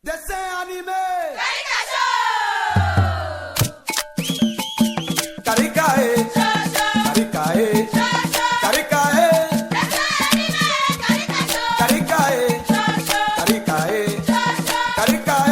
Dessin animé. Caricae. Caricae. Caricae. Caricae. Caricae. Caricae.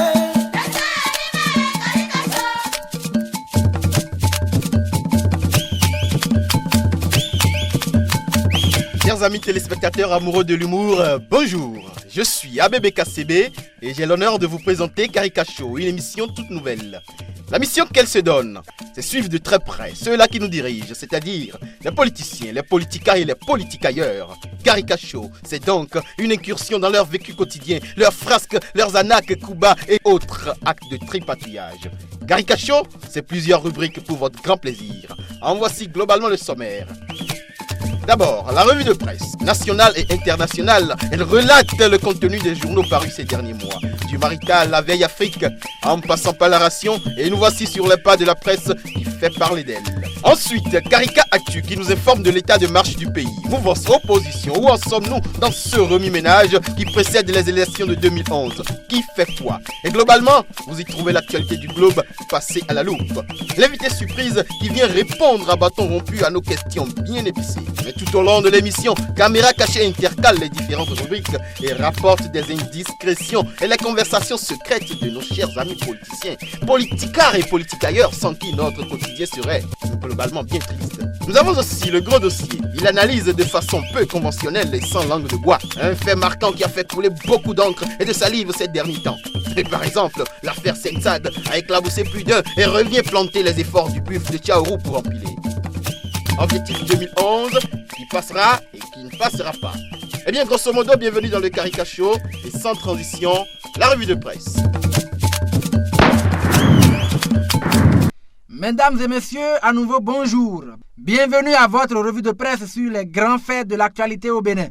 Chers amis téléspectateurs amoureux de l'humour, bonjour. Je suis ABBKCB et j'ai l'honneur de vous présenter Karika Show, une émission toute nouvelle. La mission qu'elle se donne, c'est suivre de très près ceux-là qui nous dirigent, c'est-à-dire les politiciens, les politicaires et les politicailleurs. Karika Show, c'est donc une incursion dans leur vécu quotidien, leurs frasques, leurs anaques, coups et autres actes de tripatouillage. Karika Show, c'est plusieurs rubriques pour votre grand plaisir. En voici globalement le sommaire. D'abord, la revue de presse, nationale et internationale, elle relate le contenu des journaux parus ces derniers mois. Du Marital, la vieille Afrique, en passant par la ration, et nous voici sur les pas de la presse qui fait parler d'elle. Ensuite, Karika Actu qui nous informe de l'état de marche du pays. Mouvance opposition, où en sommes-nous dans ce remue-ménage qui précède les élections de 2011? Qui fait quoi? Et globalement, vous y trouvez l'actualité du globe passée à la loupe. L'invité surprise qui vient répondre à bâton rompu à nos questions bien épicées. Mais tout au long de l'émission, Caméra Cachée intercale les différentes rubriques et rapporte des indiscrétions et les conversations secrètes de nos chers amis politiciens, politicards et politicailleurs sans qui notre quotidien serait globalement bien triste. Nous avons aussi le gros dossier. Il analyse de façon peu conventionnelle et sans langue de bois. Un fait marquant qui a fait couler beaucoup d'encre et de salive ces derniers temps. Et par exemple, l'affaire Sensad a éclaboussé plus d'un et revient planter les efforts du buff de Tchaourou pour empiler. Objectif 2011, qui passera et qui ne passera pas. Eh bien, grosso modo, bienvenue dans le Karika Show et sans transition, la revue de presse. Mesdames et messieurs, à nouveau bonjour. Bienvenue à votre revue de presse sur les grands faits de l'actualité au Bénin.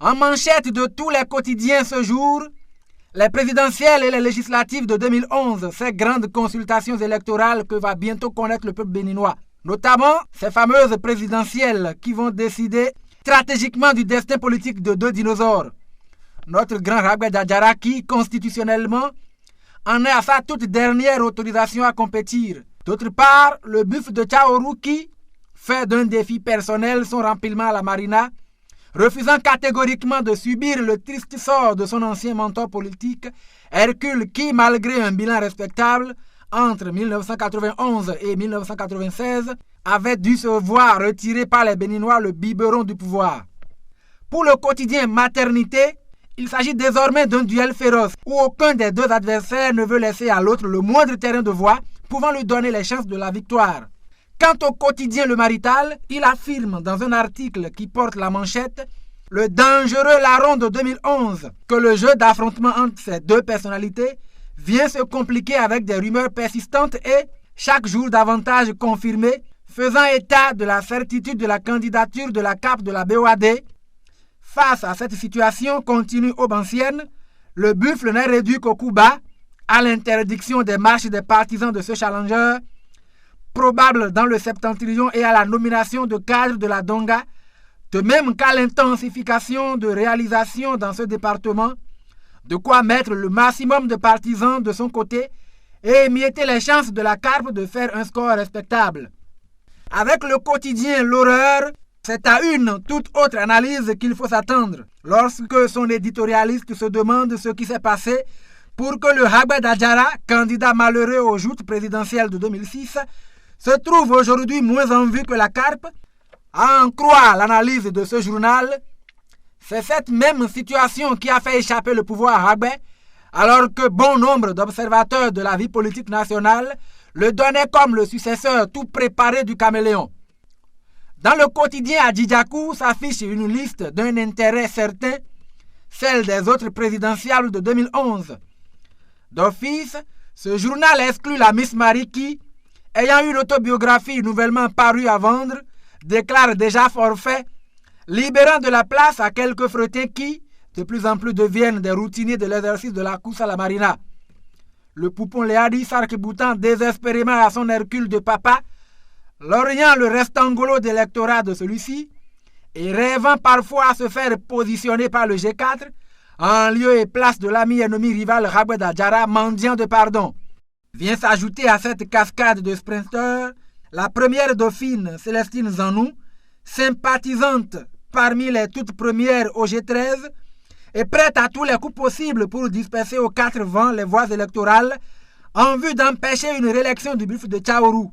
En manchette de tous les quotidiens ce jour, les présidentielles et les législatives de 2011, ces grandes consultations électorales que va bientôt connaître le peuple béninois. Notamment ces fameuses présidentielles qui vont décider stratégiquement du destin politique de deux dinosaures. Notre grand Ragbé Dadjara qui, constitutionnellement, en est à sa toute dernière autorisation à compétir. D'autre part, le buff de Tchaourou qui fait d'un défi personnel son rempilement à la marina, refusant catégoriquement de subir le triste sort de son ancien mentor politique, Hercule qui, malgré un bilan respectable, entre 1991 et 1996, avait dû se voir retirer par les Béninois le biberon du pouvoir. Pour le quotidien Maternité, il s'agit désormais d'un duel féroce où aucun des deux adversaires ne veut laisser à l'autre le moindre terrain de voie pouvant lui donner les chances de la victoire. Quant au quotidien Le Marital, il affirme dans un article qui porte la manchette « Le dangereux larron de 2011 » que le jeu d'affrontement entre ces deux personnalités vient se compliquer avec des rumeurs persistantes et, chaque jour davantage confirmées, faisant état de la certitude de la candidature de la CAP de la BOAD. Face à cette situation, continue Aubancienne, le buffle n'est réduit qu'au coup bas, à l'interdiction des marches des partisans de ce challenger, probable dans le septentrion et à la nomination de cadres de la Donga, de même qu'à l'intensification de réalisations dans ce département, de quoi mettre le maximum de partisans de son côté et émietter les chances de la CARP de faire un score respectable. Avec le quotidien L'Horreur, c'est à une toute autre analyse qu'il faut s'attendre lorsque son éditorialiste se demande ce qui s'est passé pour que le Ragbé Dadjara, candidat malheureux aux joutes présidentielles de 2006, se trouve aujourd'hui moins en vue que la CARP. À en croire l'analyse de ce journal, c'est cette même situation qui a fait échapper le pouvoir à Ragbé, alors que bon nombre d'observateurs de la vie politique nationale le donnaient comme le successeur tout préparé du caméléon. Dans le quotidien Adjidjakou s'affiche une liste d'un intérêt certain, celle des autres présidentielles de 2011. D'office, ce journal exclut la Miss Marie qui, ayant eu l'autobiographie nouvellement parue à vendre, déclare déjà forfait, libérant de la place à quelques frettins qui, de plus en plus, deviennent des routiniers de l'exercice de la course à la marina. Le poupon Léadi s'arc-boutant désespérément à son Hercule de papa, lorgnant le restangolo d'électorat de celui-ci, et rêvant parfois à se faire positionner par le G4, en lieu et place de l'ami ennemi rival Ragbé Dadjara, mendiant de pardon. Vient s'ajouter à cette cascade de sprinteurs la première dauphine Célestine Zanou, sympathisante parmi les toutes premières au G13 et prête à tous les coups possibles pour disperser aux quatre vents les voies électorales en vue d'empêcher une réélection du buff de Tchaourou.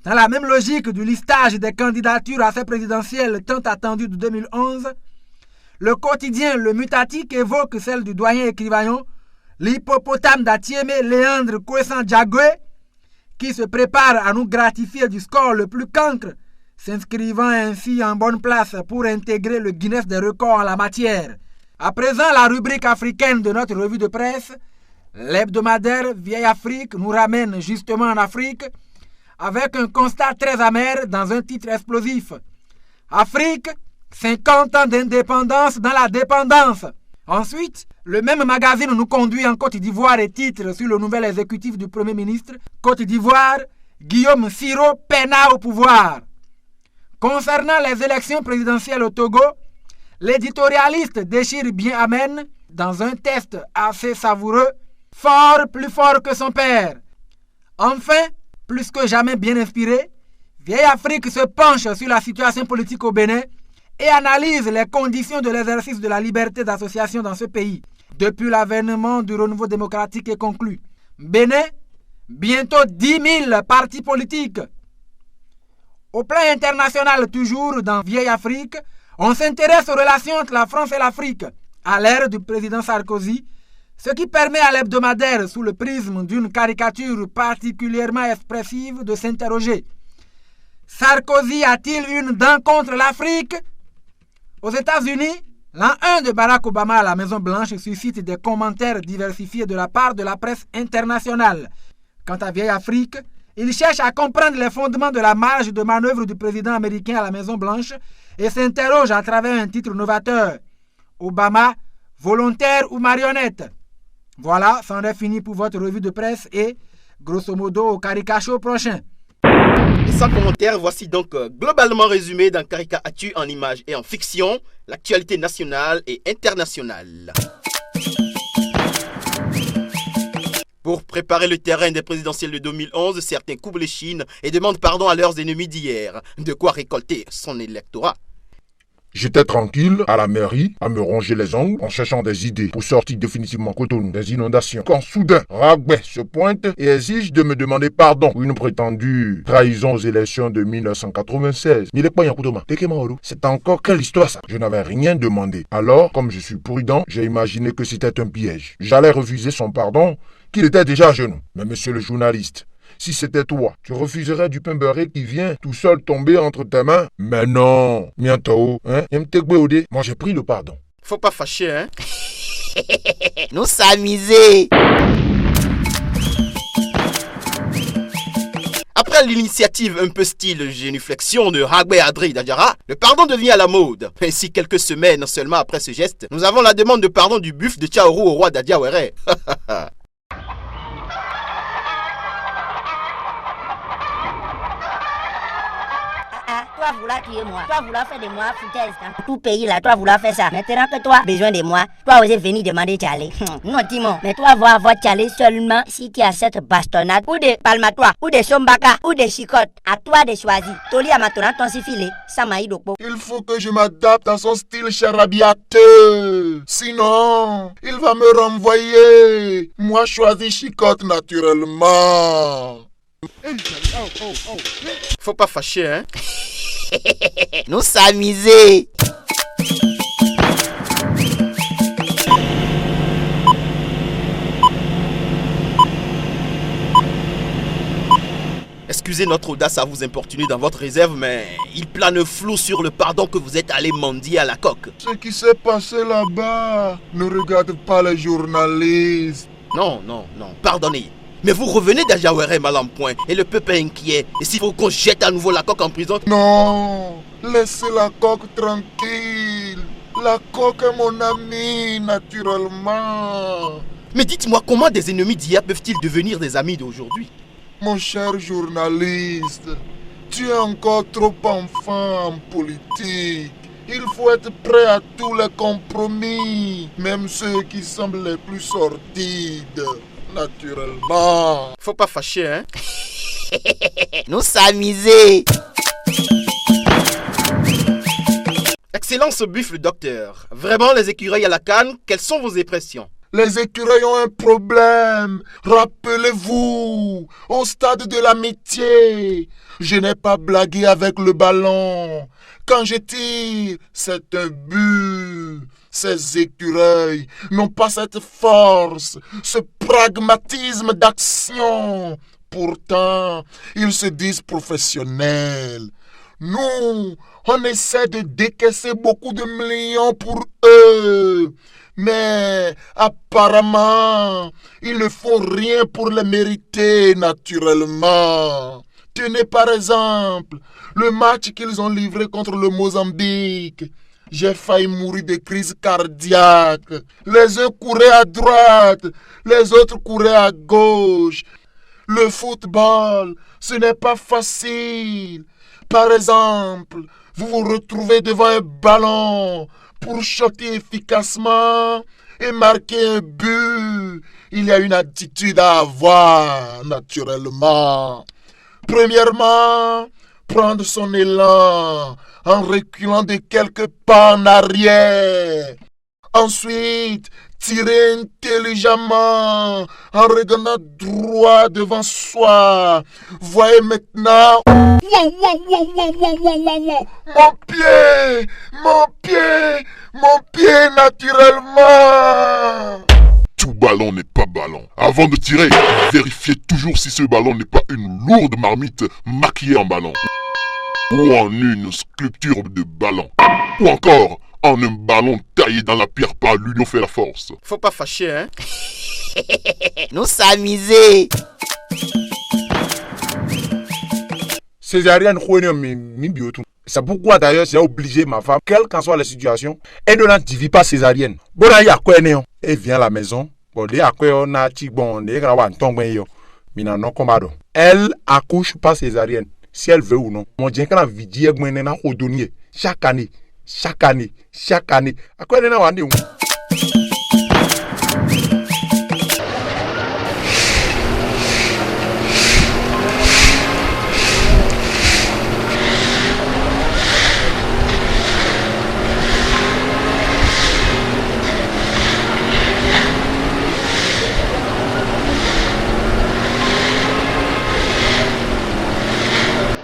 Dans la même logique du listage des candidatures à ces présidentielles tant attendues de 2011, le quotidien Le Mutatique évoque celle du doyen écrivaillon, l'hippopotame d'Atiémé Léandre Kouessan Diagué, qui se prépare à nous gratifier du score le plus cancre, s'inscrivant ainsi en bonne place pour intégrer le Guinness des records en la matière. À présent, la rubrique africaine de notre revue de presse, l'hebdomadaire Vieille Afrique, nous ramène justement en Afrique avec un constat très amer dans un titre explosif. Afrique, 50 ans d'indépendance dans la dépendance. Ensuite, le même magazine nous conduit en Côte d'Ivoire et titre sur le nouvel exécutif du Premier ministre, Côte d'Ivoire, Guillaume Siro peina au pouvoir. Concernant les élections présidentielles au Togo, l'éditorialiste déchire bien Amen dans un test assez savoureux, fort plus fort que son père. Enfin, plus que jamais bien inspiré, Vieille Afrique se penche sur la situation politique au Bénin et analyse les conditions de l'exercice de la liberté d'association dans ce pays. Depuis l'avènement du renouveau démocratique est conclu. Bénin, bientôt 10 000 partis politiques. Au plan international toujours, dans Vieille Afrique, on s'intéresse aux relations entre la France et l'Afrique, à l'ère du président Sarkozy, ce qui permet à l'hebdomadaire, sous le prisme d'une caricature particulièrement expressive, de s'interroger. Sarkozy a-t-il une dent contre l'Afrique? Aux États-Unis, l'an 1 de Barack Obama à la Maison-Blanche suscite des commentaires diversifiés de la part de la presse internationale. Quant à Vieille Afrique, il cherche à comprendre les fondements de la marge de manœuvre du président américain à la Maison-Blanche et s'interroge à travers un titre novateur. Obama, volontaire ou marionnette? Voilà, c'en est fini pour votre revue de presse et, grosso modo, au Karika Show prochain. Et sans commentaire, voici donc globalement résumé dans Karika Actu en images et en fiction, l'actualité nationale et internationale. Pour préparer le terrain des présidentielles de 2011, certains couvrent les chines et demandent pardon à leurs ennemis d'hier. De quoi récolter son électorat. J'étais tranquille à la mairie, à me ronger les ongles, en cherchant des idées pour sortir définitivement Cotonou des inondations. Quand soudain, Ragbé se pointe et exige de me demander pardon pour une prétendue trahison aux élections de 1996. C'est encore quelle histoire ça? Je n'avais rien demandé. Alors, comme je suis prudent, j'ai imaginé que c'était un piège. J'allais refuser son pardon, qu'il était déjà à genoux. Mais monsieur le journaliste, si c'était toi, tu refuserais du pain beurré qui vient tout seul tomber entre tes mains? Mais non, mientôt, moi j'ai pris le pardon. Faut pas fâcher, hein? Nous s'amuser. Après l'initiative un peu style génuflexion de Ragbé Adri Dadjara, le pardon devient à la mode. Ainsi, quelques semaines seulement après ce geste, nous avons la demande de pardon du buff de Tchaourou au roi Dadiawere. Toi vouloir tuer moi, toi vouloir faire de moi foutaise dans tout pays là, toi vouloir faire ça. Maintenant que toi besoin de moi, toi osez venir demander Tchalé. Non Timon, mais toi vas avoir Tchalé seulement si tu as cette bastonnade ou de palmatois, ou de sombaka, ou de chicotte. À toi de choisir. Toli à matona ton siffilé, ça m'a idokpo. Il faut que je m'adapte à son style charabiateur. Sinon, il va me renvoyer. Moi choisis chicotte naturellement. Faut pas fâcher, hein? Nous s'amuser. Excusez notre audace à vous importuner dans votre réserve, mais il plane flou sur le pardon que vous êtes allé mendier à la coque. Ce qui s'est passé là-bas ne regarde pas les journalistes. Non, pardonnez. Mais vous revenez d'Ajawere mal en point et le peuple est inquiet. Et s'il faut qu'on jette à nouveau la coque en prison? Non, laissez la coque tranquille. La coque est mon ami, naturellement. Mais dites-moi, comment des ennemis d'hier peuvent-ils devenir des amis d'aujourd'hui? Mon cher journaliste, tu es encore trop enfant en politique. Il faut être prêt à tous les compromis, même ceux qui semblent les plus sordides, naturellement. Faut pas fâcher, hein. Nous s'amuser. Excellence buffle, docteur. Vraiment, les écureuils à la canne, quelles sont vos impressions? Les écureuils ont un problème. Rappelez-vous, au stade de l'amitié, je n'ai pas blagué avec le ballon. Quand je tire, c'est un but. Ces écureuils n'ont pas cette force, ce pragmatisme d'action. Pourtant, ils se disent professionnels. Nous, on essaie de décaisser beaucoup de millions pour eux. Mais apparemment, ils ne font rien pour les mériter naturellement. Tenez par exemple le match qu'ils ont livré contre le Mozambique. J'ai failli mourir de crise cardiaque. Les uns couraient à droite, les autres couraient à gauche. Le football, ce n'est pas facile. Par exemple, vous vous retrouvez devant un ballon pour shotter efficacement et marquer un but. Il y a une attitude à avoir, naturellement. Premièrement, prendre son élan en reculant de quelques pas en arrière. Ensuite, tirer intelligemment en regardant droit devant soi. Voyez maintenant. Wow. Mon pied naturellement. Tout ballon n'est pas ballon. Avant de tirer, vérifiez toujours si ce ballon n'est pas une lourde marmite maquillée en ballon. Ou en une sculpture de ballon. Ou encore en un ballon taillé dans la pierre par l'union fait la force. Faut pas fâcher, hein. Nous s'amuser. Césarienne, c'est pourquoi d'ailleurs j'ai obligé ma femme, quelle qu'en soit la situation, elle ne l'antivie pas césarienne. Bon, il y a quoi, elle vient à la maison. Bon, elle accouche pas césarienne, si elle veut ou non. Mon Dieu, quand la vie dit chaque année. À quoi elle est là?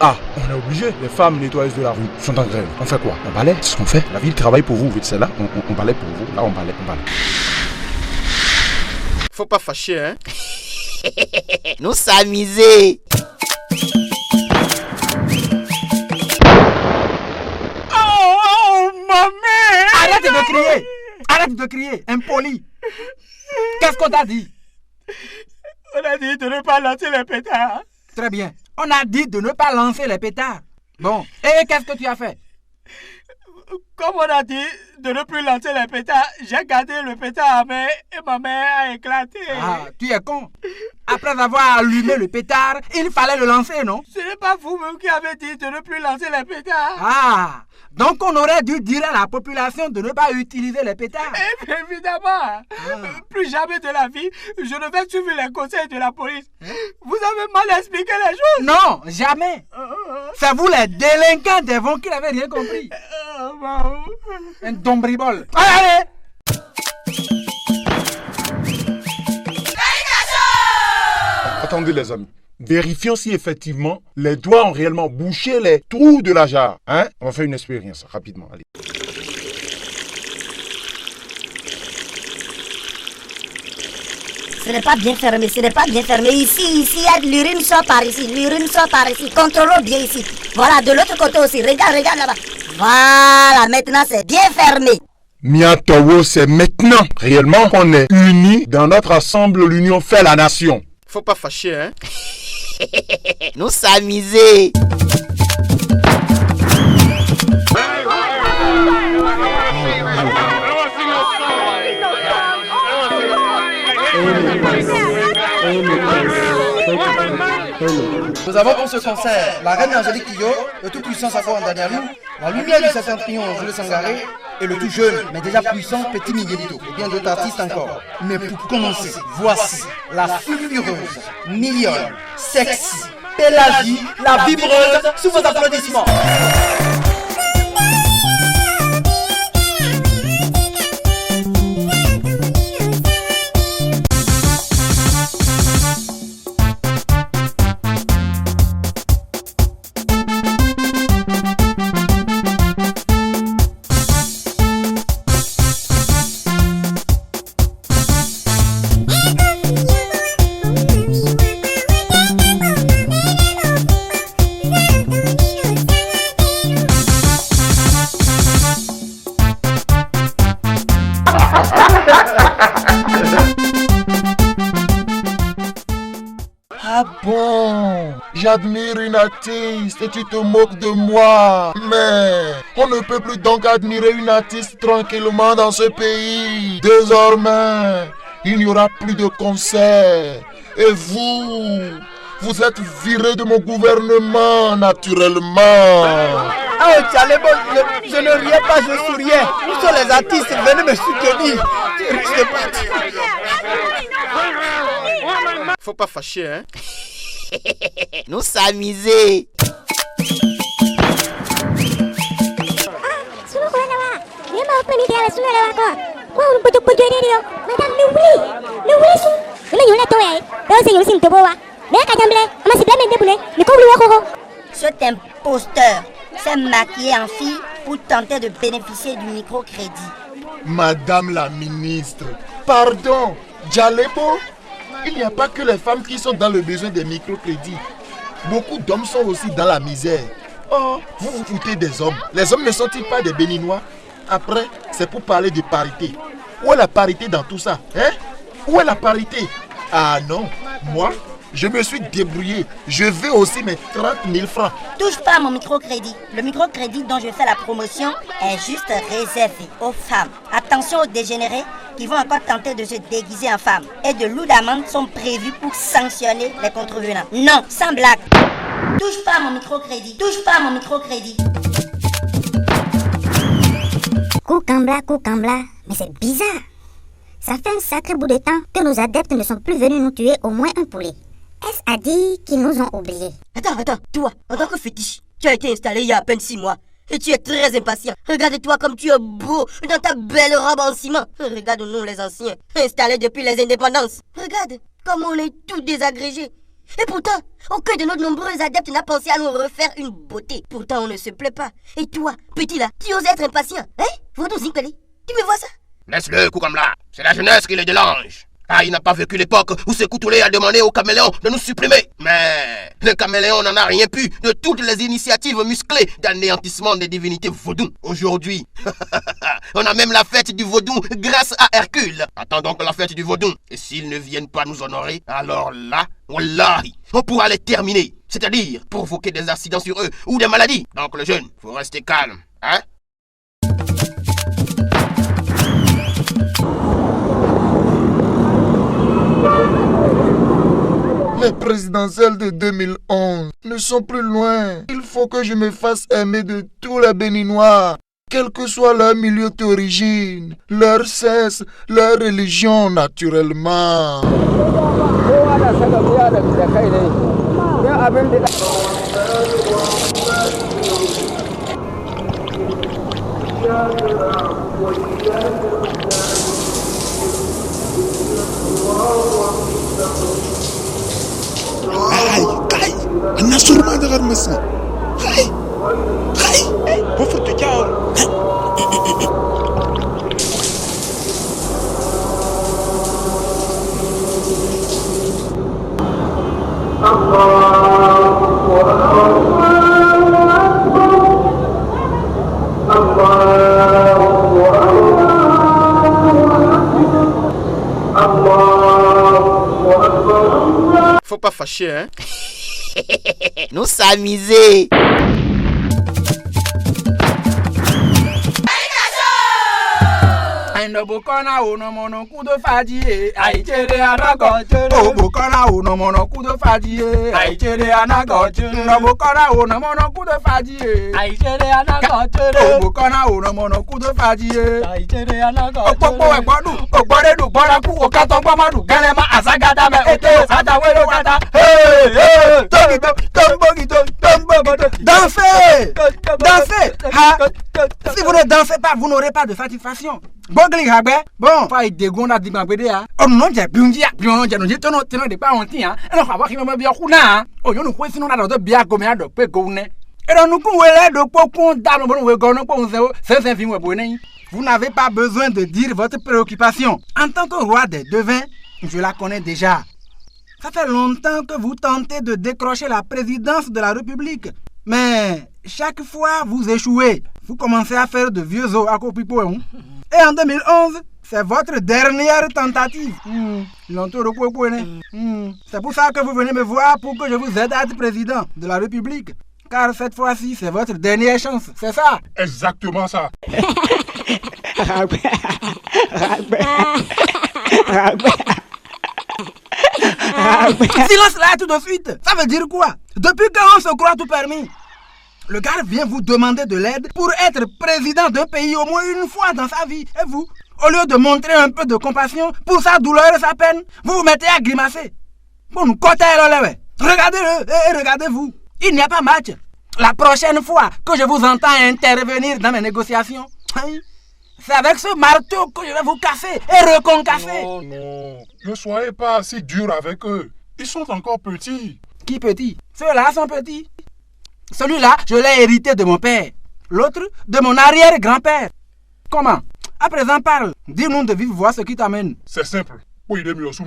Ah, on est obligé. Les femmes nettoyeuses de la rue sont en grève. On fait quoi? On balaie. C'est ce qu'on fait. La ville travaille pour vous. C'est là, on balaie pour vous. Là, on balaie. Faut pas fâcher, hein. Nous s'amuser. Oh, maman! Arrête de crier, impoli. Qu'est-ce qu'on t'a dit? On a dit de ne pas lancer les pétards. Très bien. On a dit de ne pas lancer les pétards. Bon, et qu'est-ce que tu as fait? Comme on a dit de ne plus lancer les pétards, j'ai gardé le pétard à main et ma main a éclaté. Ah, tu es con. Après avoir allumé le pétard, il fallait le lancer, non? Ce n'est pas vous-même qui avez dit de ne plus lancer les pétards. Ah, donc on aurait dû dire à la population de ne pas utiliser les pétards. Évidemment. Plus jamais de la vie, je ne vais suivre les conseils de la police. Vous avez mal expliqué les choses. Non, jamais. C'est vous les délinquants des vents qui n'avez rien compris. Un dombribol. Allez! Attendez les amis. Vérifions si effectivement les doigts ont réellement bouché les trous de la jarre. Hein? On va faire une expérience rapidement. Allez. Ce n'est pas bien fermé, Ici, l'urine sort par ici, Contrôlons bien ici. Voilà, de l'autre côté aussi. Regarde là-bas. Voilà, maintenant c'est bien fermé. Miatowo, c'est maintenant réellement qu'on est unis dans notre ensemble, l'union fait la nation. Faut pas fâcher, hein. Nous s'amuser. Nous avons pour ce concert la reine Angélique Kyo, le tout-puissant Safo Andanialou, la lumière du Septentrion Jules Sangaré et le tout jeune mais déjà puissant Petit Miguelito et bien d'autres artistes encore. Mais pour commencer, voici la sulfureuse, mignonne, sexy, Pélagie, la vibreuse, sous vos applaudissements. Ah bon? J'admire une artiste et tu te moques de moi. Mais on ne peut plus donc admirer une artiste tranquillement dans ce pays. Désormais, il n'y aura plus de concerts. Et vous êtes viré de mon gouvernement naturellement. Oh, Tchalebo, je ne riais pas, je souriais. Où sont les artistes? Venez me soutenir. Je risque de partir. Faut pas fâcher, hein. Nous s'amuser. Cet imposteur s'est maquillé en fille pour tenter de bénéficier du microcrédit. Madame la ministre, pardon, Djalebo, il n'y a pas que les femmes qui sont dans le besoin des microcrédits. Beaucoup d'hommes sont aussi dans la misère. Oh, vous vous foutez des hommes. Les hommes ne sont-ils pas des béninois? Après, c'est pour parler de parité. Où est la parité dans tout ça, hein? Où est la parité? Ah non, moi, je me suis débrouillé. Je veux aussi mes 30 000 francs. Touche pas à mon microcrédit. Le microcrédit dont je fais la promotion est juste réservé aux femmes. Attention aux dégénérés qui vont encore tenter de se déguiser en femmes. Et de lourdes amendes sont prévues pour sanctionner les contrevenants. Non, sans blague. Touche pas à mon microcrédit. Touche pas à mon microcrédit. Koukambla, mais c'est bizarre. Ça fait un sacré bout de temps que nos adeptes ne sont plus venus nous tuer au moins un poulet. Est-ce à dire qu'ils nous ont oubliés? Attends, toi, en tant que fétiche, tu as été installé il y a à peine 6 mois. Et tu es très impatient. Regarde-toi comme tu es beau dans ta belle robe en ciment. Regarde-nous les anciens, installés depuis les indépendances. Regarde comme on est tous désagrégés. Et pourtant, aucun de nos nombreux adeptes n'a pensé à nous refaire une beauté. Pourtant, on ne se plaît pas. Et toi, petit là, tu oses être impatient. Hein? Vodou Pelé, tu me vois ça? Laisse-le, Koukamla. C'est la jeunesse qui le dérange. Ah, il n'a pas vécu l'époque où Sékou-Touré a demandé au caméléon de nous supprimer. Mais le caméléon n'en a rien pu de toutes les initiatives musclées d'anéantissement des divinités vaudou. Aujourd'hui, on a même la fête du vaudou grâce à Hercule. Attends donc la fête du vaudou. Et s'ils ne viennent pas nous honorer, alors là, wallahi, on pourra les terminer. C'est-à-dire provoquer des accidents sur eux ou des maladies. Donc le jeune, faut rester calme, hein? Les présidentielles de 2011 ne sont plus loin. Il faut que je me fasse aimer de tous les Béninois, quel que soit leur milieu d'origine, leur sexe, leur religion naturellement. Ay, ana surma dagar masa. Ay, ko futu jaw. Faut pas fâcher, hein. Nous s'amuser. Ando bokona ono mono kudo fadie. Aichere anagoche. Oh bokona ono mono kudo fadie. Aichere anagoche. No bokona ono mono kudo fadie. Aichere anagoche. Oh bokona ono mono kudo fadie. Aichere anagoche. Opopo egbodu, ogboredu boraku okato madu gelema azagada me ete adawelo kata. Hey hey. Dansez! Dansez! Si vous ne dansez pas, vous n'aurez pas de satisfaction. Bon, pas il dégonde à Dimabédéa. Oh non, j'ai bungia, non, j'ai non, tenons des pas en tien. Et on va voir qu'il m'a bien rouna. Oh, nous croyons sinon on a de bien comme un de pégone. Et on nous pouvons aller de pocon dans le bon wegono pour nous, c'est un film abonné. Vous n'avez pas besoin de dire votre préoccupation. En tant que roi des devins, je la connais déjà. Ça fait longtemps que vous tentez de décrocher la présidence de la République. Mais chaque fois, vous échouez. Vous commencez à faire de vieux os à copipo. Et en 2011, c'est votre dernière tentative. C'est pour ça que vous venez me voir pour que je vous aide à être président de la République. Car cette fois-ci, c'est votre dernière chance. C'est ça? Exactement ça. Silence là tout de suite. Ça veut dire quoi? Depuis quand on se croit tout permis? Le gars vient vous demander de l'aide pour être président d'un pays au moins une fois dans sa vie. Et vous, au lieu de montrer un peu de compassion pour sa douleur et sa peine, vous vous mettez à grimacer. Bon, nous côté regardez-le et regardez-vous. Il n'y a pas match. La prochaine fois que je vous entends intervenir dans mes négociations, c'est avec ce marteau que je vais vous casser et reconcasser. Non, non. Ne soyez pas si dur avec eux. Ils sont encore petits. Qui petits? Ceux-là sont petits. Celui-là, je l'ai hérité de mon père. L'autre, de mon arrière-grand-père. Comment? À présent, parle. Dis-nous de vive voix ce qui t'amène. C'est simple. 2011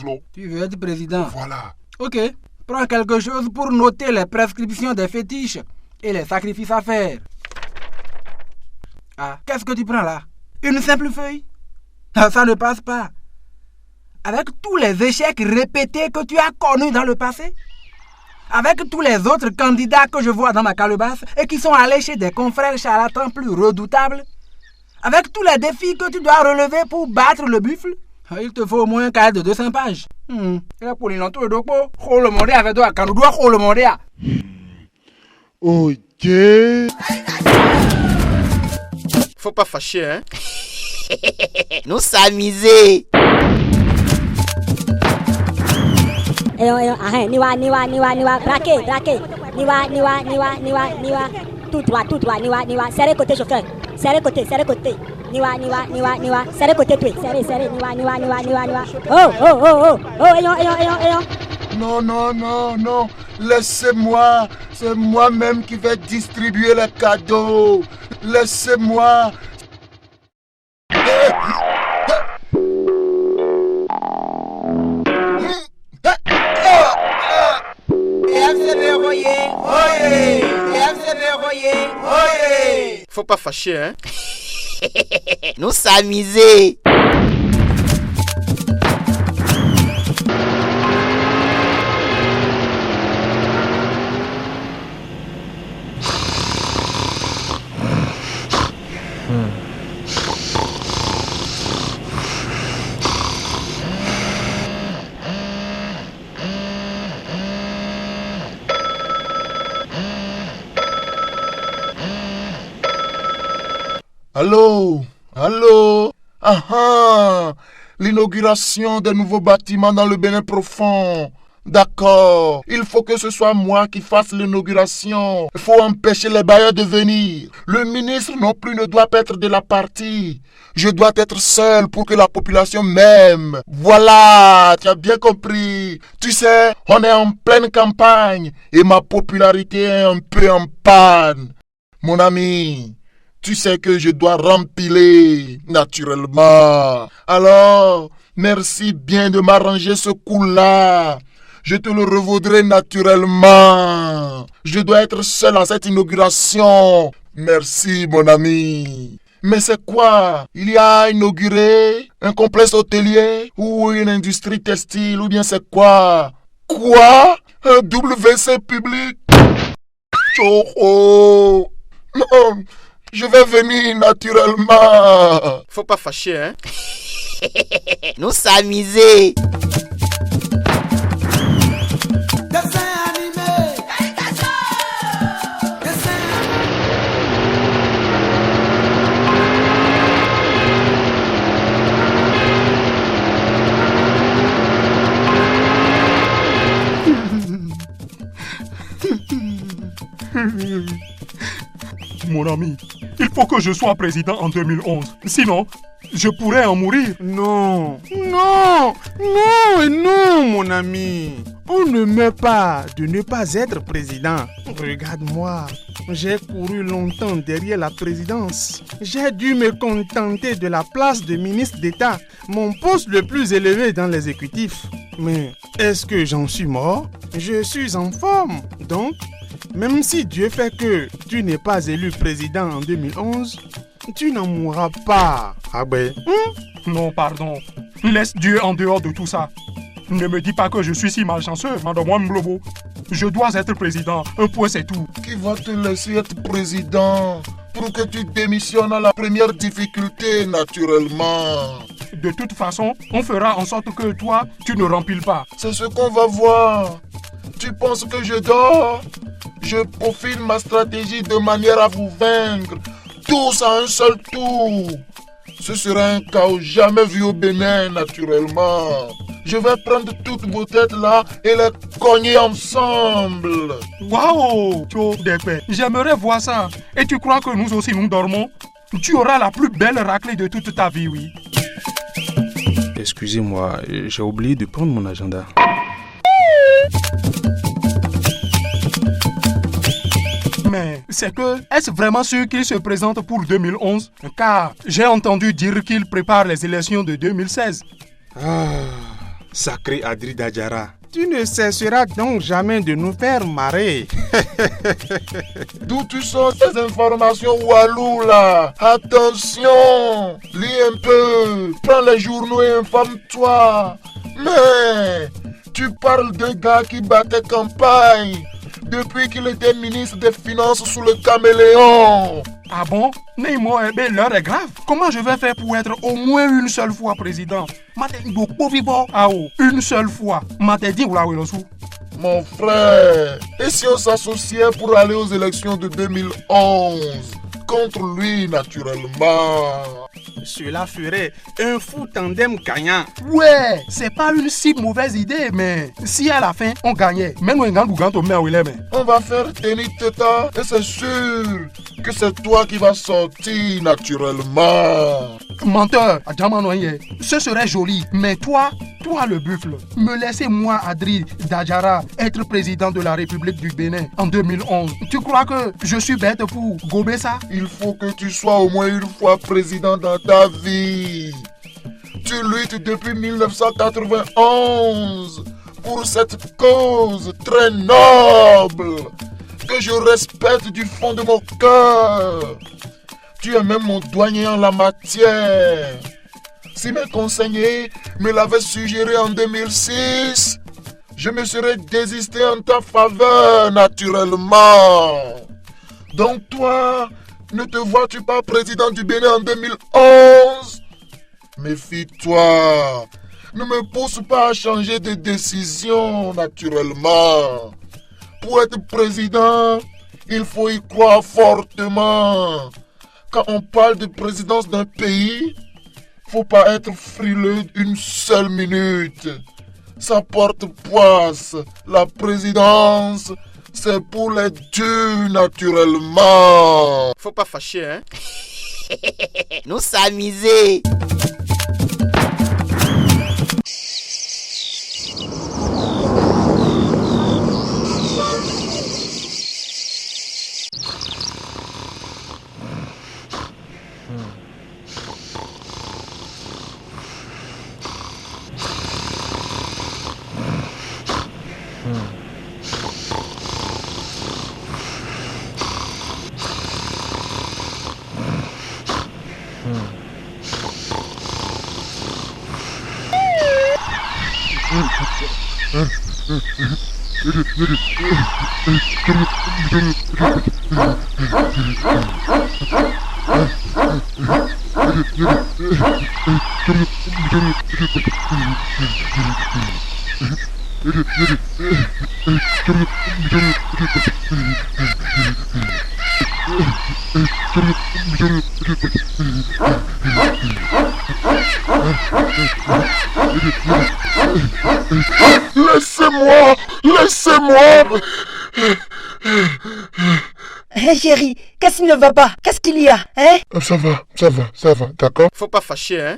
là. Tu veux être président? Voilà. Ok. Prends quelque chose pour noter les prescriptions des fétiches et les sacrifices à faire. Ah, qu'est-ce que tu prends là? Une simple feuille? Ça ne passe pas. Avec tous les échecs répétés que tu as connus dans le passé, avec tous les autres candidats que je vois dans ma calebasse et qui sont allés chez des confrères charlatans plus redoutables, avec tous les défis que tu dois relever pour battre le buffle, il te faut au moins un cahier de 200 pages. Ok. Faut pas fâcher, hein. Nous s'amuser. Niwa, braquez. Niwa. Tout droit, Niwa. Serrez côté chauffeur. Serrez côté. Niwa. Serrez côté, serrez. Niwa. Oh, ayons. Non. Laissez-moi. C'est moi-même qui vais distribuer les cadeaux. Laissez-moi. Faut pas fâcher, hein. Nous s'amuser. Allô. L'inauguration des nouveaux bâtiments dans le Bénin profond. D'accord. Il faut que ce soit moi qui fasse l'inauguration. Il faut empêcher les bailleurs de venir. Le ministre non plus ne doit pas être de la partie. Je dois être seul pour que la population m'aime. Voilà, tu as bien compris. Tu sais, on est en pleine campagne et ma popularité est un peu en panne. Mon ami, tu sais que je dois rempiler naturellement. Alors, merci bien de m'arranger ce coup-là. Je te le revaudrai naturellement. Je dois être seul à cette inauguration. Merci, mon ami. Mais c'est quoi? Il y a inauguré un complexe hôtelier ou une industrie textile ou bien c'est quoi? Quoi? Un WC public? Oh. Non. Je vais venir naturellement. Faut pas fâcher, hein. Nous s'amuser. Mon ami, il faut que je sois président en 2011. Sinon, je pourrais en mourir. Non, non, non et non, mon ami. On ne meurt pas de ne pas être président. Regarde-moi, j'ai couru longtemps derrière la présidence. J'ai dû me contenter de la place de ministre d'État, mon poste le plus élevé dans l'exécutif. Mais est-ce que j'en suis mort? Je suis en forme, donc... Même si Dieu fait que tu n'es pas élu président en 2011, tu n'en mourras pas. Ah ben, Non, pardon. Laisse Dieu en dehors de tout ça. Ne me dis pas que je suis si malchanceux, Madame Mblobo. Je dois être président, un point c'est tout. Qui va te laisser être président pour que tu démissionnes à la première difficulté, naturellement? De toute façon, on fera en sorte que toi, tu ne rempiles pas. C'est ce qu'on va voir. Tu penses que je dors? Je profile ma stratégie de manière à vous vaincre, tous à un seul tour. Ce sera un chaos jamais vu au Bénin, naturellement. Je vais prendre toutes vos têtes là et les cogner ensemble. Waouh, j'aimerais voir ça. Et tu crois que nous aussi nous dormons? Tu auras la plus belle raclée de toute ta vie, oui. Excusez-moi, j'ai oublié de prendre mon agenda. Mais c'est que, est-ce vraiment sûr qu'il se présente pour 2011? Car j'ai entendu dire qu'il prépare les élections de 2016. Ah, sacré Adri Dajara. Tu ne cesseras donc jamais de nous faire marrer. D'où tu sors ces informations, Walou, là? Attention, lis un peu, prends les journaux et informe-toi. Mais, tu parles d'un gars qui battait campagne depuis qu'il était ministre des Finances sous le caméléon. Ah bon? Mais moi, l'heure est grave. Comment je vais faire pour être au moins une seule fois président? Une seule fois. Mon frère, et si on s'associait pour aller aux élections de 2011 contre lui, naturellement? Cela ferait un fou tandem gagnant. Ouais, c'est pas une si mauvaise idée, mais si à la fin on gagnait, on va faire tenir teta et c'est sûr que c'est toi qui vas sortir naturellement. Menteur, ce serait joli, mais toi le buffle, me laissez moi, Adri Dajara, être président de la République du Bénin en 2011. Tu crois que je suis bête pour gober ça? Il faut que tu sois au moins une fois président dans ta vie. Tu luttes depuis 1991 pour cette cause très noble que je respecte du fond de mon cœur. Tu es même mon douanier en la matière. Si mes conseillers me l'avaient suggéré en 2006, je me serais désisté en ta faveur, naturellement. Donc toi, ne te vois-tu pas président du Bénin en 2011? Méfie-toi. Ne me pousse pas à changer de décision, naturellement. Pour être président, il faut y croire fortement. Quand on parle de présidence d'un pays, faut pas être frileux une seule minute. Ça porte poisse. La présidence, c'est pour les durs, naturellement. Faut pas fâcher, hein. Nous s'amuser. Laissez-moi! Laissez-moi! Hé chérie, qu'est-ce qui ne va pas? Qu'est-ce qu'il y a, hein? Ça va, d'accord? Faut pas fâcher, hein?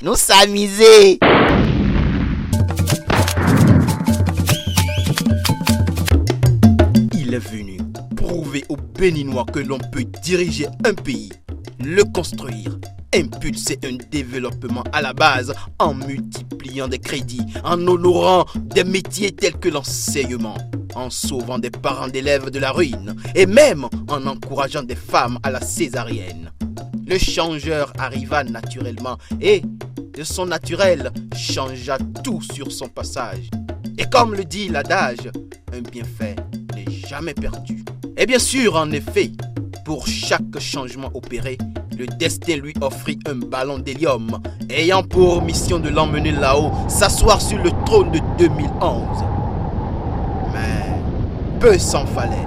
Nous s'amuser. Il est venu prouver aux Béninois que l'on peut diriger un pays, le construire, impulser un développement à la base en multipliant des crédits, en honorant des métiers tels que l'enseignement, en sauvant des parents d'élèves de la ruine et même en encourageant des femmes à la césarienne. Le changeur arriva naturellement et, de son naturel, changea tout sur son passage. Et comme le dit l'adage, un bienfait n'est jamais perdu. Et bien sûr, en effet, pour chaque changement opéré, le destin lui offrit un ballon d'hélium, ayant pour mission de l'emmener là-haut, s'asseoir sur le trône de 2011. Mais peu s'en fallait.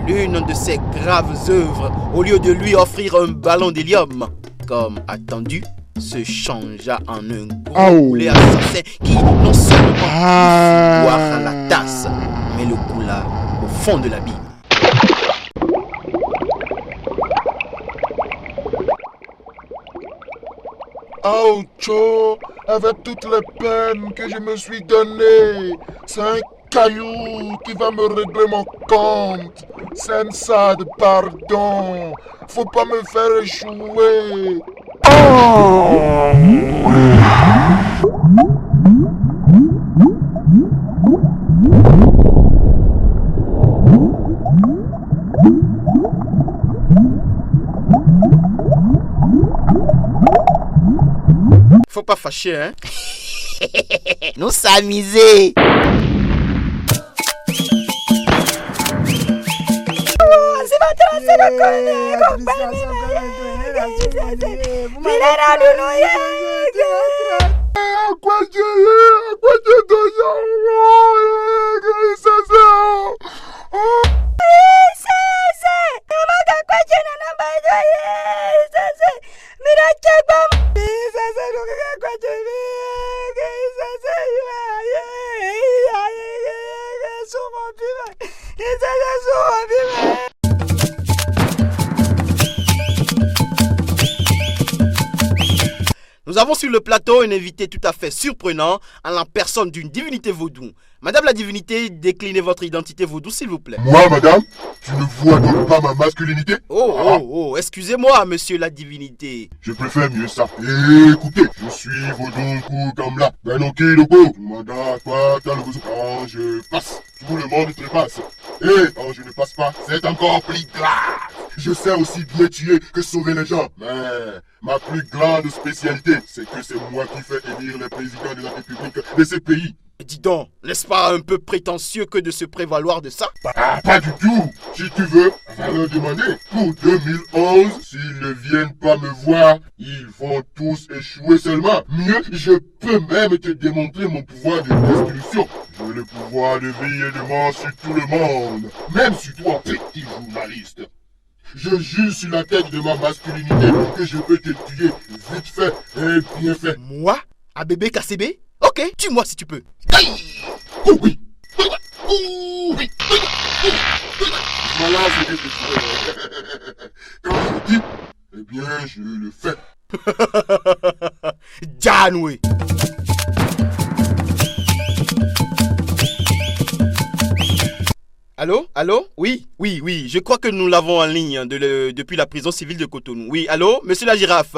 L'une de ses graves œuvres, au lieu de lui offrir un ballon d'hélium, comme attendu, se changea en un gros boulet assassin qui non seulement fit boire à la tasse, mais le coula au fond de l'abîme. Oucho, avec toutes les peines que je me suis données, c'est un caillou qui va me régler mon compte. Senza de pardon, faut pas me faire échouer. Faut pas fâcher, hein? Nous s'amuser. Nous avons sur le plateau un invité tout à fait surprenant en la personne d'une divinité vaudou. Madame la divinité, déclinez votre identité vaudou s'il vous plaît. Moi, madame, tu ne vois donc pas ma masculinité? Excusez-moi, monsieur la divinité. Je préfère mieux ça. Écoutez, je suis vaudou comme là. Ben ok, loco. Quand je passe, tout le monde trépasse. Et quand je ne passe pas, c'est encore plus grave. Je sais aussi bien tuer que sauver les gens. Mais ma plus grande spécialité, c'est que c'est moi qui fais élire les présidents de la République de ces pays. Dis donc, n'est-ce pas un peu prétentieux que de se prévaloir de ça? Pas du tout. Si tu veux, va leur demander. Pour 2011, s'ils ne viennent pas me voir, ils vont tous échouer seulement. Mieux, je peux même te démontrer mon pouvoir de destruction. J'ai le pouvoir de vie et de mort sur tout le monde. Même sur toi, petit journaliste. Je jure sur la tête de ma masculinité que je peux te tuer vite fait et bien fait. Moi? Abebe KCB? Ok, tue-moi si tu peux. Oh oui. Voilà ce que je fais. Quand je dis, eh bien je le fais. Janoué. Allô? Oui, je crois que nous l'avons en ligne depuis la prison civile de Cotonou. Oui, allô, monsieur la girafe?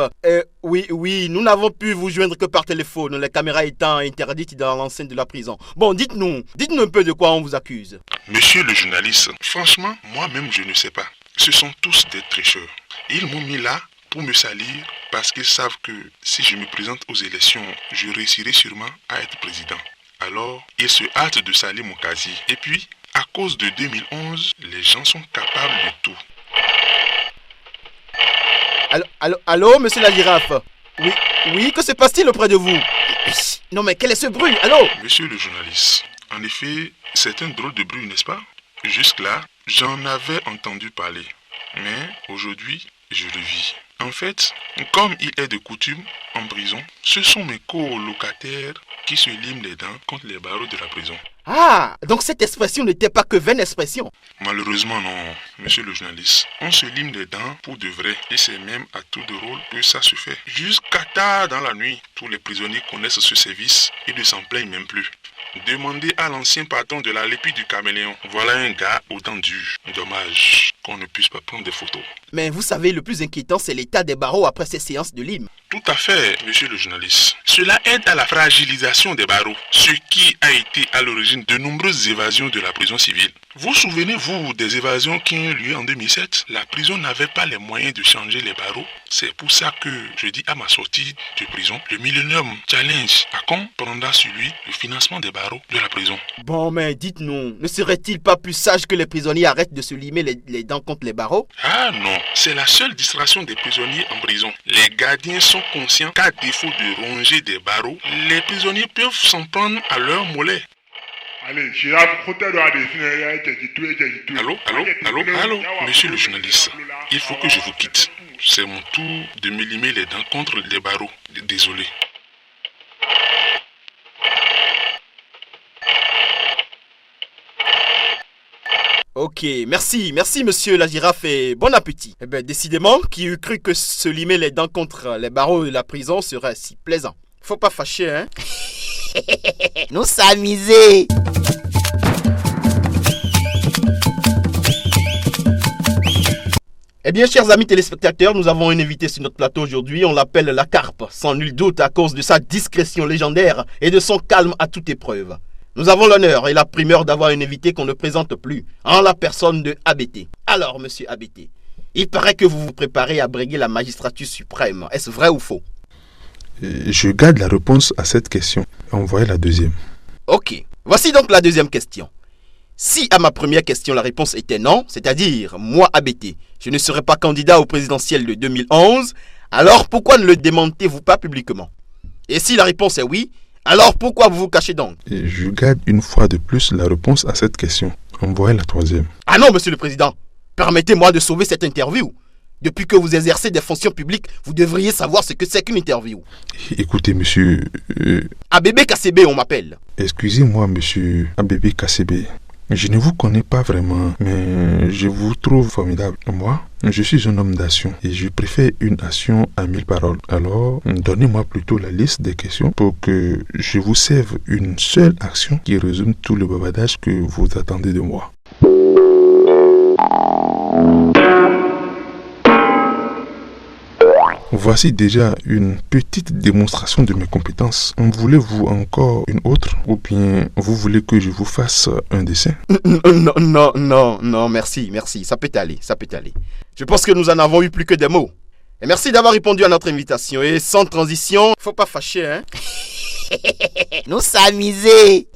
Oui, nous n'avons pu vous joindre que par téléphone, les caméras étant interdites dans l'enceinte de la prison. Bon, dites-nous un peu de quoi on vous accuse. Monsieur le journaliste, franchement, moi-même je ne sais pas. Ce sont tous des tricheurs. Ils m'ont mis là pour me salir parce qu'ils savent que si je me présente aux élections, je réussirai sûrement à être président. Alors, ils se hâtent de salir mon casier. Et puis, à cause de 2011, les gens sont capables de tout. Allô, monsieur la girafe? Oui, que se passe-t-il auprès de vous? Non mais quel est ce bruit? Allô? Monsieur le journaliste, en effet, c'est un drôle de bruit, n'est-ce pas? Jusque-là, j'en avais entendu parler. Mais aujourd'hui, je le vis. En fait, comme il est de coutume en prison, ce sont mes colocataires qui se liment les dents contre les barreaux de la prison. Ah, donc cette expression n'était pas que vaine expression. Malheureusement non, monsieur le journaliste. On se lime les dents pour de vrai. Et c'est même à tout de rôle que ça se fait. Jusqu'à tard dans la nuit, tous les prisonniers connaissent ce service et ne s'en plaignent même plus. Demandez à l'ancien patron de la Lépide du Caméléon. Voilà un gars au dents dures. Dommage qu'on ne puisse pas prendre des photos. Mais vous savez, le plus inquiétant, c'est l'état des barreaux après ces séances de lime. Tout à fait, monsieur le journaliste. Cela aide à la fragilisation des barreaux, ce qui a été à l'origine de nombreuses évasions de la prison civile. Vous souvenez-vous des évasions qui ont eu lieu en 2007? La prison n'avait pas les moyens de changer les barreaux. C'est pour ça que je dis à ma sortie de prison, le Millennium Challenge à quand prendra sur lui le financement des barreaux de la prison. Bon, mais dites-nous, ne serait-il pas plus sage que les prisonniers arrêtent de se limer les dents contre les barreaux? Ah non, c'est la seule distraction des prisonniers en prison. Les gardiens sont conscients qu'à défaut de ronger des barreaux, les prisonniers peuvent s'en prendre à leur mollet. Allez, allô, monsieur le journaliste, il faut que je vous quitte. C'est mon tour de me limer les dents contre les barreaux. Désolé. Ok, merci monsieur la girafe et bon appétit. Eh bien, décidément, qui eût cru que se limer les dents contre les barreaux de la prison serait si plaisant. Faut pas fâcher, hein. Nous s'amuser. Eh bien, chers amis téléspectateurs, nous avons un invité sur notre plateau aujourd'hui. On l'appelle la Carpe, sans nul doute à cause de sa discrétion légendaire et de son calme à toute épreuve. Nous avons l'honneur et la primeur d'avoir un invité qu'on ne présente plus, en la personne de ABT. Alors, monsieur ABT, il paraît que vous vous préparez à briguer la magistrature suprême. Est-ce vrai ou faux? Je garde la réponse à cette question. Envoyez la deuxième. Ok, voici donc la deuxième question. Si à ma première question la réponse était non, c'est-à-dire moi ABT, je ne serais pas candidat au présidentiel de 2011, alors pourquoi ne le démentez-vous pas publiquement? Et si la réponse est oui, alors pourquoi vous vous cachez donc? Je garde une fois de plus la réponse à cette question. Envoyez la troisième. Ah non, monsieur le président, permettez-moi de sauver cette interview. Depuis que vous exercez des fonctions publiques, vous devriez savoir ce que c'est qu'une interview. Écoutez, monsieur... ABB KCB, on m'appelle. Excusez-moi, monsieur ABB KCB. Je ne vous connais pas vraiment, mais je vous trouve formidable. Moi, je suis un homme d'action et je préfère une action à 1000 paroles. Alors, donnez-moi plutôt la liste des questions pour que je vous serve une seule action qui résume tout le bavardage que vous attendez de moi. Voici déjà une petite démonstration de mes compétences. Voulez-vous encore une autre? Ou bien vous voulez que je vous fasse un dessin? Non, merci. Ça peut aller. Je pense que nous en avons eu plus que des mots. Et merci d'avoir répondu à notre invitation. Et sans transition, faut pas fâcher, hein. Nous s'amuser.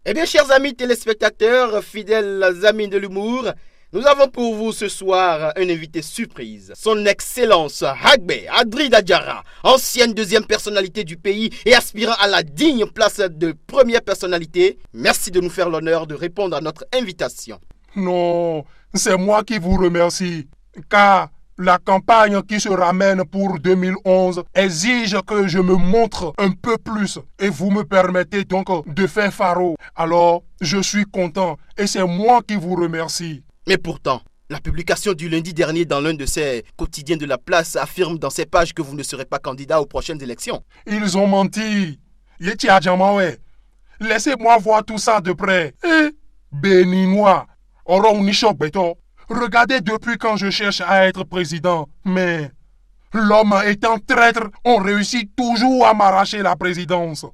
Eh bien, chers amis téléspectateurs, fidèles amis de l'humour, nous avons pour vous ce soir un invité surprise. Son Excellence Hagbe Adri Dadjara, ancienne deuxième personnalité du pays et aspirant à la digne place de première personnalité. Merci de nous faire l'honneur de répondre à notre invitation. Non, c'est moi qui vous remercie, car la campagne qui se ramène pour 2011 exige que je me montre un peu plus et vous me permettez donc de faire faro. Alors, je suis content et c'est moi qui vous remercie. Mais pourtant, la publication du lundi dernier dans l'un de ces quotidiens de la place affirme dans ses pages que vous ne serez pas candidat aux prochaines élections. Ils ont menti. Laissez-moi voir tout ça de près. Béninois, regardez depuis quand je cherche à être président, mais l'homme étant traître, on réussit toujours à m'arracher la présidence.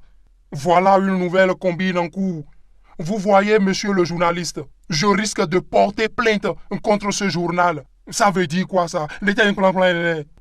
Voilà une nouvelle combine en cours. Vous voyez, monsieur le journaliste, je risque de porter plainte contre ce journal. Ça veut dire quoi ça?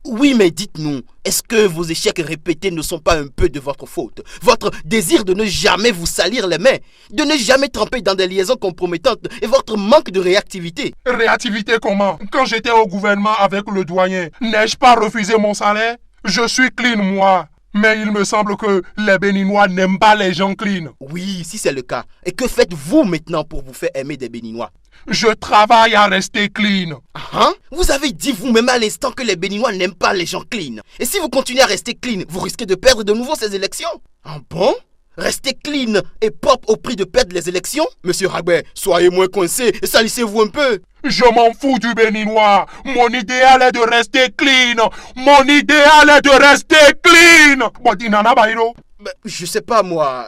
Oui, mais dites-nous, est-ce que vos échecs répétés ne sont pas un peu de votre faute? Votre désir de ne jamais vous salir les mains, de ne jamais tremper dans des liaisons compromettantes et votre manque de réactivité. Réactivité comment? Quand j'étais au gouvernement avec le doyen, n'ai-je pas refusé mon salaire? Je suis clean moi. Mais il me semble que les Béninois n'aiment pas les gens clean. Oui, si c'est le cas. Et que faites-vous maintenant pour vous faire aimer des Béninois? Je travaille à rester clean. Hein? Vous avez dit vous-même à l'instant que les Béninois n'aiment pas les gens clean. Et si vous continuez à rester clean, vous risquez de perdre de nouveau ces élections. Ah bon? Rester clean et pop au prix de perdre les élections? Monsieur Ragbet, soyez moins coincé et salissez-vous un peu. Je m'en fous du Béninois. Mon idéal est de rester clean. Mon idéal est de rester clean. Je sais pas moi,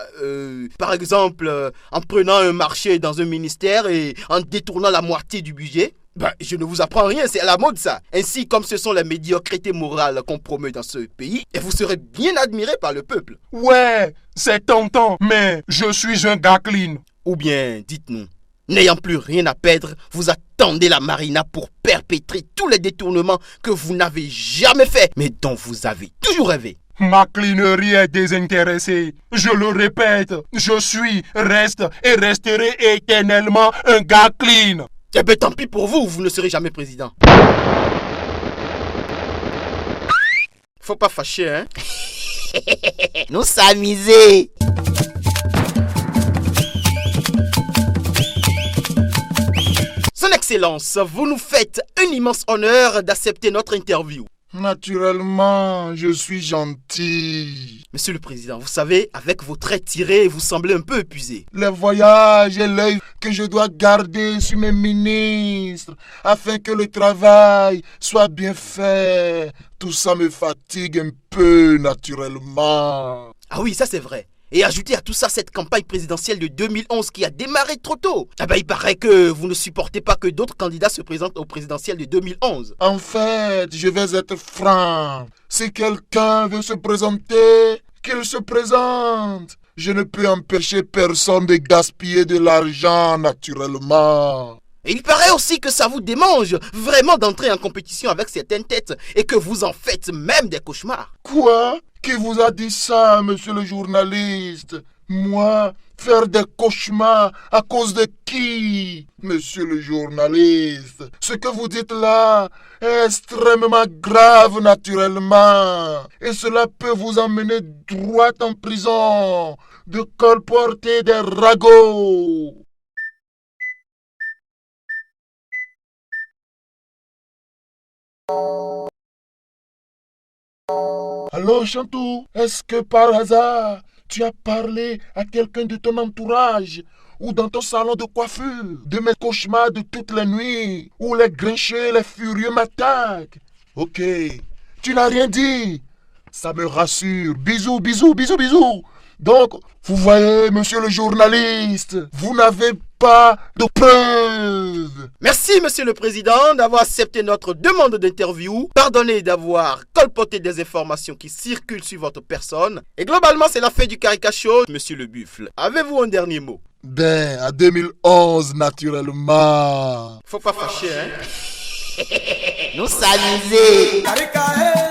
par exemple, en prenant un marché dans un ministère et en détournant la moitié du budget. Je ne vous apprends rien, c'est à la mode ça. Ainsi comme ce sont les médiocrités morales qu'on promeut dans ce pays, et vous serez bien admiré par le peuple. Ouais, c'est tentant, mais je suis un gars clean. Ou bien, dites-nous, n'ayant plus rien à perdre, vous attendez la marina pour perpétrer tous les détournements que vous n'avez jamais faits, mais dont vous avez toujours rêvé. Ma clinerie est désintéressée. Je le répète, je suis, reste et resterai éternellement un gars clean. Eh bien, tant pis pour vous, vous ne serez jamais président. Faut pas fâcher, hein. Nous s'amuser. Son Excellence, vous nous faites un immense honneur d'accepter notre interview. Naturellement, je suis gentil. Monsieur le Président, vous savez, avec vos traits tirés, vous semblez un peu épuisé. Les voyages et l'œil que je dois garder sur mes ministres afin que le travail soit bien fait, tout ça me fatigue un peu naturellement. Ah oui, ça c'est vrai. Et ajoutez à tout ça cette campagne présidentielle de 2011 qui a démarré trop tôt. Il paraît que vous ne supportez pas que d'autres candidats se présentent au présidentiel de 2011. En fait, je vais être franc. Si quelqu'un veut se présenter, qu'il se présente. Je ne peux empêcher personne de gaspiller de l'argent naturellement. Et il paraît aussi que ça vous démange vraiment d'entrer en compétition avec certaines têtes et que vous en faites même des cauchemars. Quoi? Qui vous a dit ça, monsieur le journaliste? Moi, faire des cauchemars à cause de qui? Monsieur le journaliste, ce que vous dites là est extrêmement grave naturellement. Et cela peut vous emmener droit en prison, de colporter des ragots. Allô Chantou, est-ce que par hasard tu as parlé à quelqu'un de ton entourage ou dans ton salon de coiffure de mes cauchemars de toutes les nuits où les grincheux et les furieux m'attaquent? Ok, tu n'as rien dit. Ça me rassure. Bisous, bisous, bisous, bisous. Donc, vous voyez, monsieur le journaliste, vous n'avez pas de preuves. Merci, monsieur le président, d'avoir accepté notre demande d'interview. Pardonnez d'avoir colporté des informations qui circulent sur votre personne. Et globalement, c'est la fin du Carica Show, monsieur le Buffle. Avez-vous un dernier mot? À 2011, naturellement. Faut pas fâcher, hein. Nous s'amuser. Caricae.